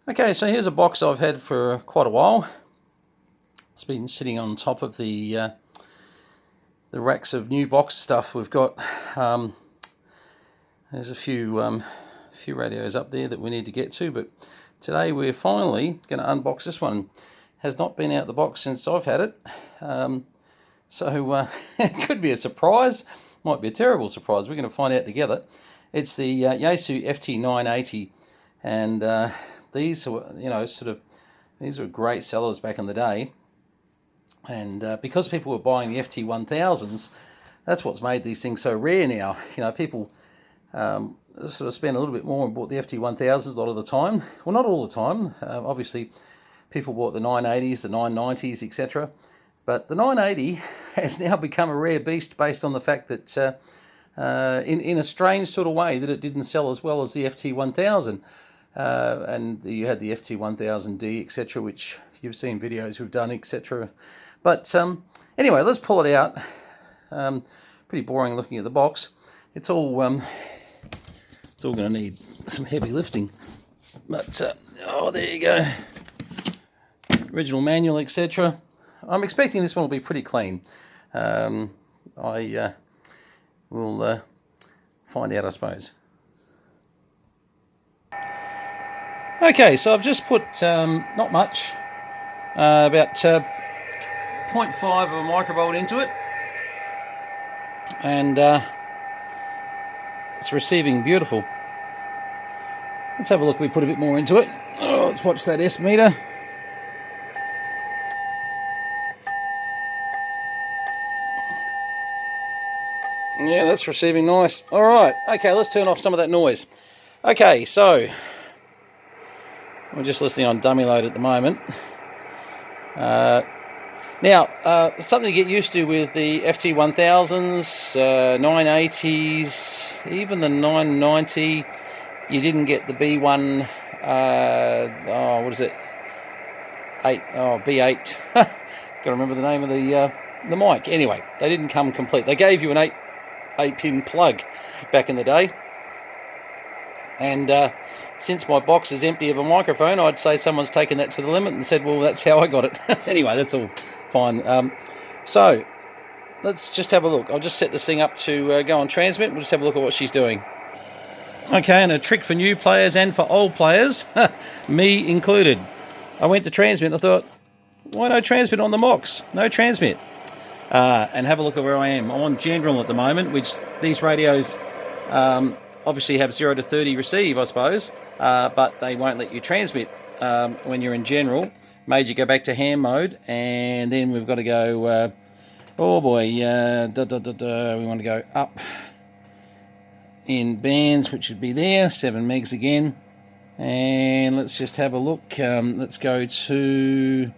Okay, so here's a box I've had for quite a while. It's been sitting on top of the racks of new box stuff we've got. There's a few radios up there that we need to get to, but today we're finally going to unbox this one. Has not been out the box since I've had it, so it could be a surprise. Might be a terrible surprise. We're going to find out together. It's the Yaesu FT980, and these are, these were great sellers back in the day. And because people were buying the FT1000s, that's what's made these things so rare now. People sort of spend a little bit more and bought the FT1000s a lot of the time. Well, not all the time. Obviously, people bought the 980s, the 990s, etc. But the 980 has now become a rare beast based on the fact that, in a strange sort of way, that it didn't sell as well as the FT1000. And you had the FT1000D, etc., which you've seen videos we've done, etc. But anyway, let's pull it out. Pretty boring looking at the box. It's all going to need some heavy lifting. But oh, there you go. Original manual, etc. I'm expecting this one will be pretty clean. I will find out, I suppose. Okay, so I've just put not much, about 0.5 of a microvolt into it, and it's receiving beautiful. Let's have a look if we put a bit more into it. Oh, let's watch that S meter. Yeah, that's receiving nice. All right, okay, let's turn off some of that noise. Okay, so we're just listening on dummy load at the moment. Now, something to get used to with the FT1000s, 980s, even the 990, you didn't get the B1, what is it? B8. Got to remember the name of the mic. Anyway, they didn't come complete. They gave you an 8-pin plug back in the day. And since my box is empty of a microphone, I'd say someone's taken that to the limit and said, well, that's how I got it. Anyway, that's all fine. So let's just have a look. I'll just set this thing up to go on transmit. We'll just have a look at what she's doing. Okay, and a trick for new players and for old players, me included. I went to transmit and I thought, why no transmit on the Mox? No transmit. And have a look at where I am. I'm on general at the moment, which these radios obviously have 0 to 30 receive, I suppose, but they won't let you transmit when you're in general. Made you go back to ham mode, and then we've got to go, oh boy, we want to go up in bands, which should be there, 7 megs again, and let's just have a look. Let's go to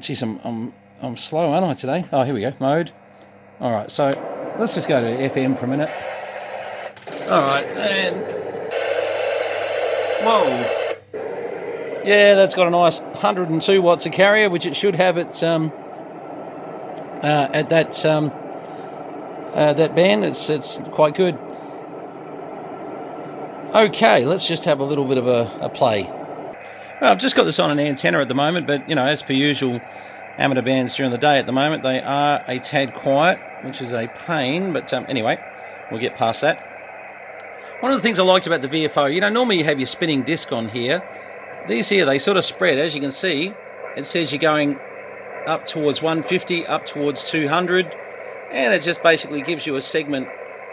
Jeez, I'm slow, aren't I, today? Oh, here we go, mode. All right, so let's just go to FM for a minute. All right, and whoa. Yeah, that's got a nice 102 watts of carrier, which it should have at that band. It's quite good. Okay, let's just have a little bit of a play. Well, I've just got this on an antenna at the moment, but as per usual, amateur bands during the day at the moment, they are a tad quiet, which is a pain, but anyway, we'll get past that. One of the things I liked about the VFO, normally you have your spinning disc on here. These here, they sort of spread. As you can see, it says you're going up towards 150, up towards 200, and it just basically gives you a segment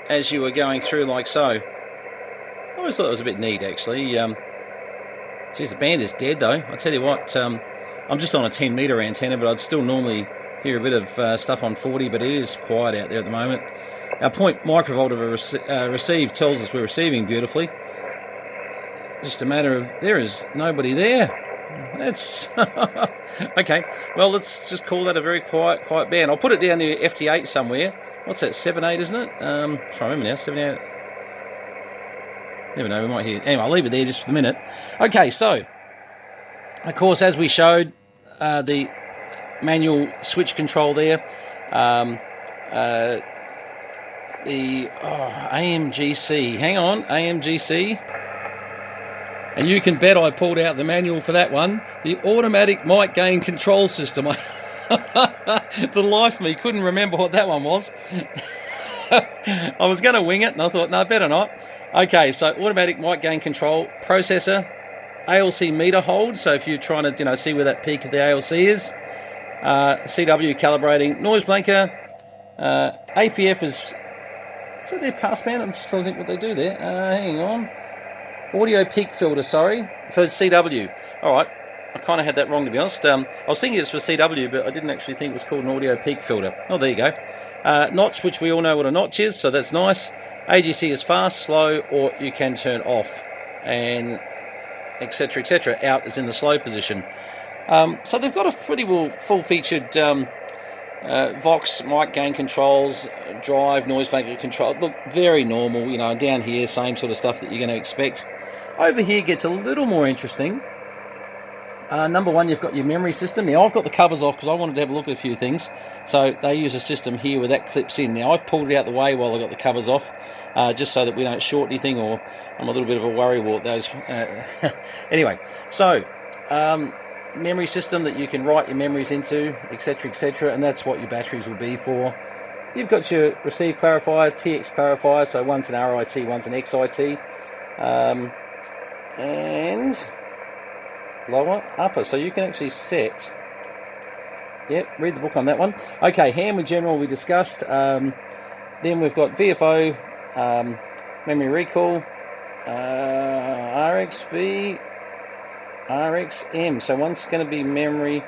as you are going through like so. I always thought it was a bit neat, actually. Geez, the band is dead, though. I tell you what, I'm just on a 10 metre antenna, but I'd still normally hear a bit of stuff on 40, but it is quiet out there at the moment. Our point microvolt of a receive tells us we're receiving beautifully. Just a matter of there is nobody there. That's okay. Well, let's just call that a very quiet band. I'll put it down near FT8 somewhere. What's that? 7.8, isn't it? I'm trying to remember now. 7.8. Never know. We might hear. Anyway, I'll leave it there just for the minute. Okay, so of course, as we showed, the manual switch control there. The AMGC. Hang on, AMGC. And you can bet I pulled out the manual for that one. The automatic mic gain control system. The life of me couldn't remember what that one was. I was going to wing it, and I thought, no, better not. Okay, so automatic mic gain control processor, ALC meter hold. So if you're trying to, see where that peak of the ALC is, CW calibrating, noise blanker, APF is that their passband? I'm just trying to think what they do there. Hang on. Audio peak filter, sorry, for CW. All right, I kind of had that wrong, to be honest. I was thinking it's for CW, but I didn't actually think it was called an audio peak filter. Oh, there you go. Notch, which we all know what a notch is, so that's nice. AGC is fast, slow, or you can turn off, and etc., etc. Out is in the slow position. So they've got a pretty well full-featured Vox mic gain controls, drive, noise blanket control. Look, very normal, down here, same sort of stuff that you're going to expect. Over here gets a little more interesting. Number one, you've got your memory system. Now, I've got the covers off because I wanted to have a look at a few things. So they use a system here where that clips in. Now, I've pulled it out the way while I got the covers off, just so that we don't short anything, or I'm a little bit of a worrywart those. Anyway, so memory system that you can write your memories into, etc., and that's what your batteries will be for. You've got your receive clarifier, TX clarifier, so one's an RIT, one's an XIT, and lower, upper, so you can actually set. Yep, read the book on that one. Okay, ham in general we discussed. Then we've got VFO, memory recall, RXV, RXM. So one's going to be memory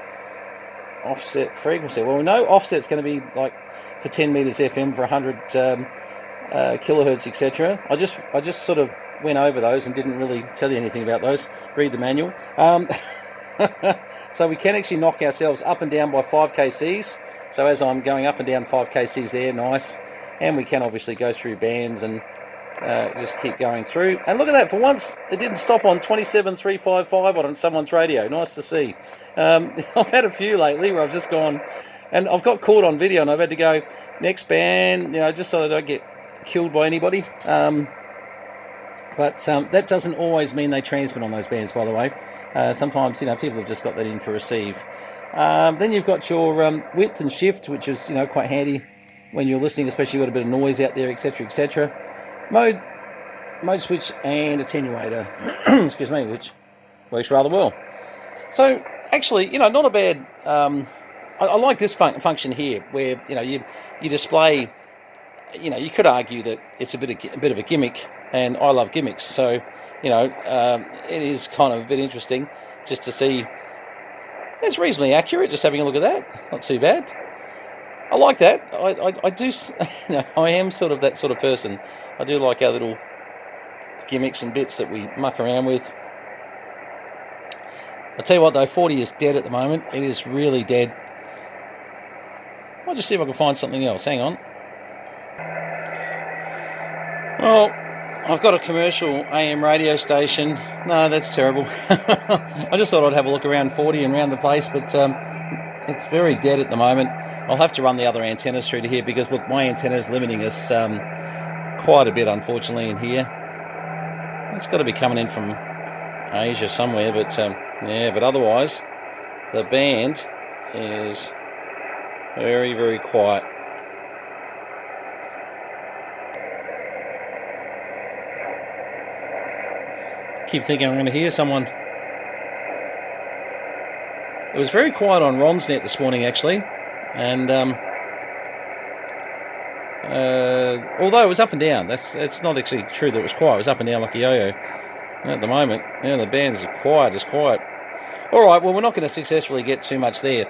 offset frequency. Well, we know offset's going to be like for 10 meters FM for 100 kilohertz, etc. I just sort of went over those and didn't really tell you anything about those. Read the manual. So we can actually knock ourselves up and down by 5 kcs. So as I'm going up and down 5 kcs there, nice. And we can obviously go through bands and just keep going through. And look at that, for once it didn't stop on 27355 on someone's radio. Nice to see. I've had a few lately where I've just gone, and I've got caught on video and I've had to go next band, just so that I don't get killed by anybody. But that doesn't always mean they transmit on those bands, by the way. Sometimes, people have just got that in for receive. Then you've got your width and shift, which is, quite handy when you're listening, especially you've got a bit of noise out there, etc., etc. Mode switch and attenuator, excuse me, which works rather well. So actually, not a bad. I like this function here, where you display. You could argue that it's a bit of a gimmick, and I love gimmicks. So it is kind of a bit interesting just to see. It's reasonably accurate. Just having a look at that, not too bad. I like that. I do. I am sort of that sort of person. I do like our little gimmicks and bits that we muck around with. I'll tell you what though, 40 is dead at the moment. It is really dead. I'll just see if I can find something else. Hang on. Well, I've got a commercial AM radio station. No, that's terrible. I just thought I'd have a look around 40 and around the place, but it's very dead at the moment. I'll have to run the other antennas through to here because, look, my antenna is limiting us quite a bit, unfortunately, in here. It's got to be coming in from Asia somewhere, but yeah, but otherwise, the band is very, very quiet. Keep thinking I'm going to hear someone. It was very quiet on Ron's net this morning, actually, and although it was up and down, it's not actually true that it was quiet. It was up and down like a yo-yo. At the moment, the band's quiet as quiet. All right, well, we're not going to successfully get too much there.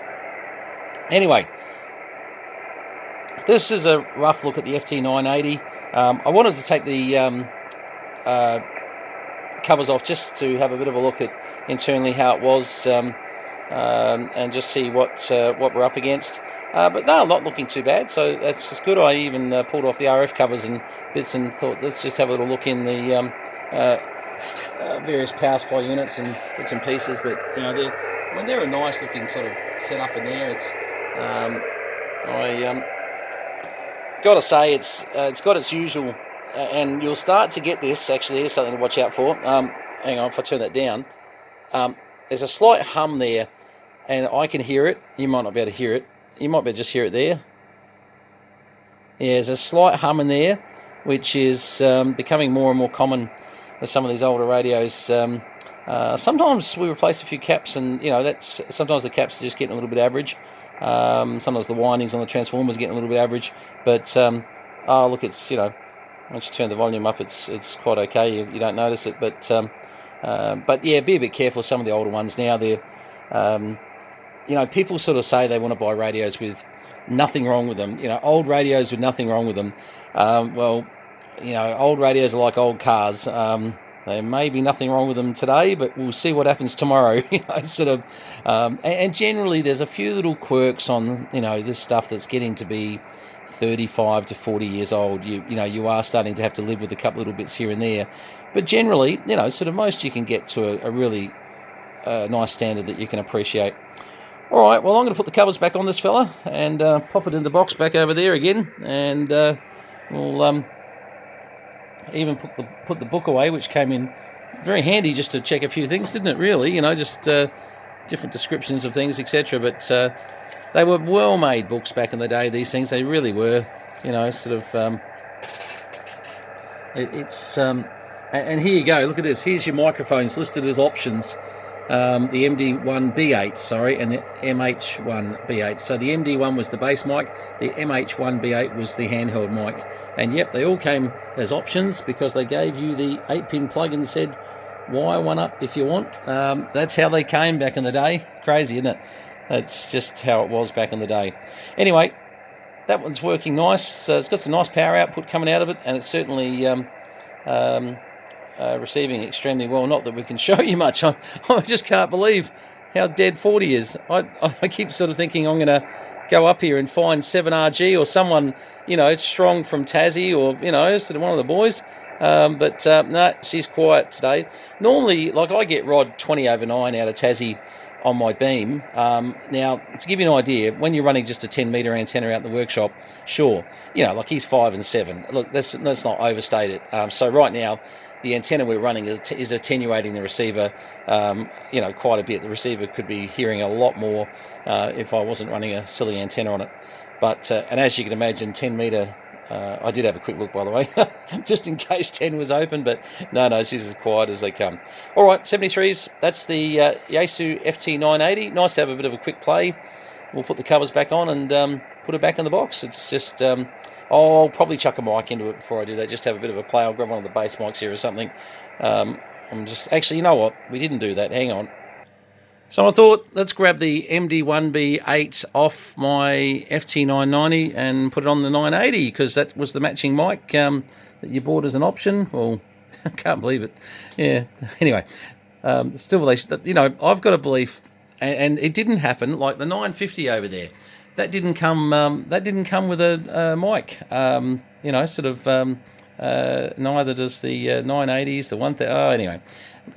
Anyway, this is a rough look at the FT980. I wanted to take the covers off just to have a bit of a look at internally how it was, and just see what we're up against. But no, not looking too bad, so that's just good. I even pulled off the RF covers and bits and thought, let's just have a little look in the various power supply units and bits and pieces. But they're a nice looking sort of setup in there. It's got to say it's got its usual, and you'll start to get this. Actually, here's something to watch out for. hang on, if I turn that down, there's a slight hum there, and I can hear it. You might not be able to hear it. You might be able to just hear it there. Yeah, there's a slight hum in there, which is becoming more and more common with some of these older radios. Sometimes we replace a few caps, and that's sometimes the caps are just getting a little bit average. Sometimes the windings on the transformers are getting a little bit average. But oh look, it's once you turn the volume up, it's quite okay. You don't notice it, but yeah, be a bit careful. Some of the older ones now, they're people sort of say they want to buy radios with nothing wrong with them. Old radios with nothing wrong with them. Well, old radios are like old cars. There may be nothing wrong with them today, but we'll see what happens tomorrow. And generally there's a few little quirks on this stuff that's getting to be 35 to 40 years old. You are starting to have to live with a couple little bits here and there, but generally, most you can get to a really nice standard that you can appreciate. All right, well, I'm going to put the covers back on this fella and pop it in the box back over there again, and we'll even put the book away, which came in very handy just to check a few things, didn't it? Really, just different descriptions of things, etc. But they were well-made books back in the day. These things, they really were. And here you go. Look at this. Here's your microphones listed as options. The MD1B8, and the MH1B8. So the MD1 was the bass mic, the MH1B8 was the handheld mic. And yep, they all came as options because they gave you the 8-pin plug and said, wire one up if you want. That's how they came back in the day. Crazy, isn't it? That's just how it was back in the day. Anyway, that one's working nice. It's got some nice power output coming out of it, and it's certainly receiving extremely well. Not that we can show you much. I just can't believe how dead 40 is. I keep sort of thinking I'm going to go up here and find 7RG or someone, strong from Tassie or, sort of one of the boys. But no, she's quiet today. Normally, like I get rod 20/9 out of Tassie on my beam. Now, to give you an idea, when you're running just a 10-metre antenna out in the workshop, sure, like he's 5 and 7. Look, let's not overstate it. So right now, the antenna we're running is attenuating the receiver, quite a bit. The receiver could be hearing a lot more if I wasn't running a silly antenna on it. But and as you can imagine, 10-metre. I did have a quick look, by the way, just in case 10 was open, but no, she's as quiet as they come. All right, 73s, that's the Yaesu FT980. Nice to have a bit of a quick play. We'll put the covers back on and put it back in the box. It's just, I'll probably chuck a mic into it before I do that, just have a bit of a play. I'll grab one of the bass mics here or something. Actually, you know what? We didn't do that. Hang on. So I thought, let's grab the MD1B8 off my FT990 and put it on the 980 because that was the matching mic that you bought as an option. Well, I can't believe it. Yeah. Anyway, still, I've got a belief, and it didn't happen like the 950 over there. That didn't come. That didn't come with a mic. Neither does the 980s. The 1000. Oh, anyway,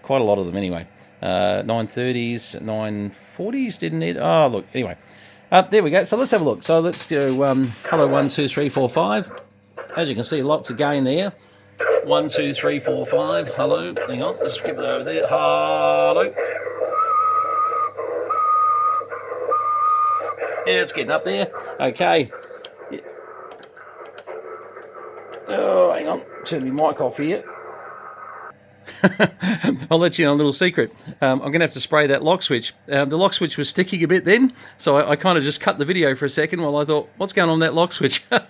quite a lot of them anyway. 930s, 940s didn't either. Oh, look, anyway. There we go. So let's have a look. So let's go hello 1, 2, 3, 4, 5. As you can see, lots of gain there. 1, 2, 3, 4, 5. Hello. Hang on. Let's get that over there. Hello. Yeah, it's getting up there. Okay. Yeah. Oh, hang on. Turn my mic off here. I'll let you know a little secret. I'm going to have to spray that lock switch. The lock switch was sticking a bit then, so I kind of just cut the video for a second while I thought, what's going on with that lock switch? And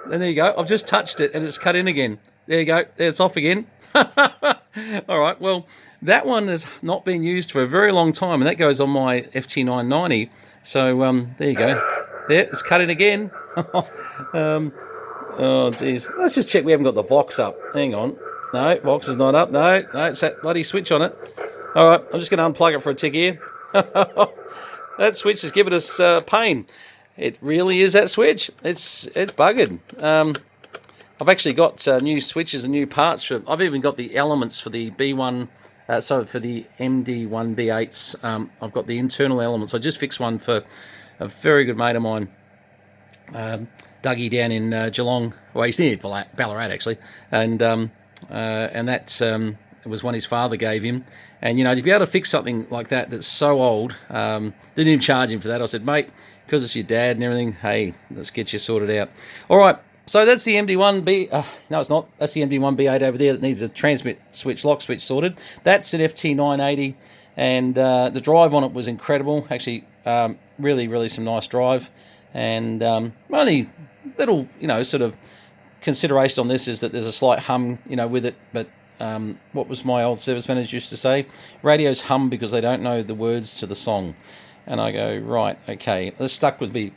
there you go. I've just touched it and it's cut in again. There you go. It's off again. All right. Well, that one has not been used for a very long time, and that goes on my FT990. So there you go. There, it's cut in again. Oh, geez. Let's just check we haven't got the Vox up. Hang on. No, Vox is not up. No, it's that bloody switch on it. All right, I'm just going to unplug it for a tick here. That switch is giving us pain. It really is that switch. It's buggered. I've actually got new switches and new parts. I've even got the elements for the B1, for the MD1B8s. I've got the internal elements. I just fixed one for a very good mate of mine, Dougie down in Geelong. Well, he's near Ballarat actually, and that's It was one his father gave him. And, you know, to be able to fix something like that that's so old, didn't even charge him for that. I said, mate, because it's your dad and everything, hey, let's get you sorted out. All right, so that's the MD1B. No, it's not. That's the MD1B8 over there that needs a transmit switch, lock switch sorted. That's an FT980, and the drive on it was incredible. Actually, really some nice drive. And only little, you know, sort of consideration on this is that there's a slight hum, you know, with it. But what was my old service manager used to say? Radios hum because they don't know the words to the song. And I go, right, okay. That's stuck with me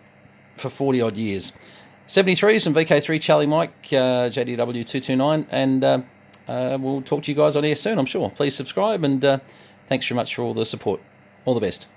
for 40 odd years. 73s and VK3 Charlie Mike, JDW 229, and we'll talk to you guys on air soon, I'm sure. Please subscribe, and thanks very much for all the support. All the best.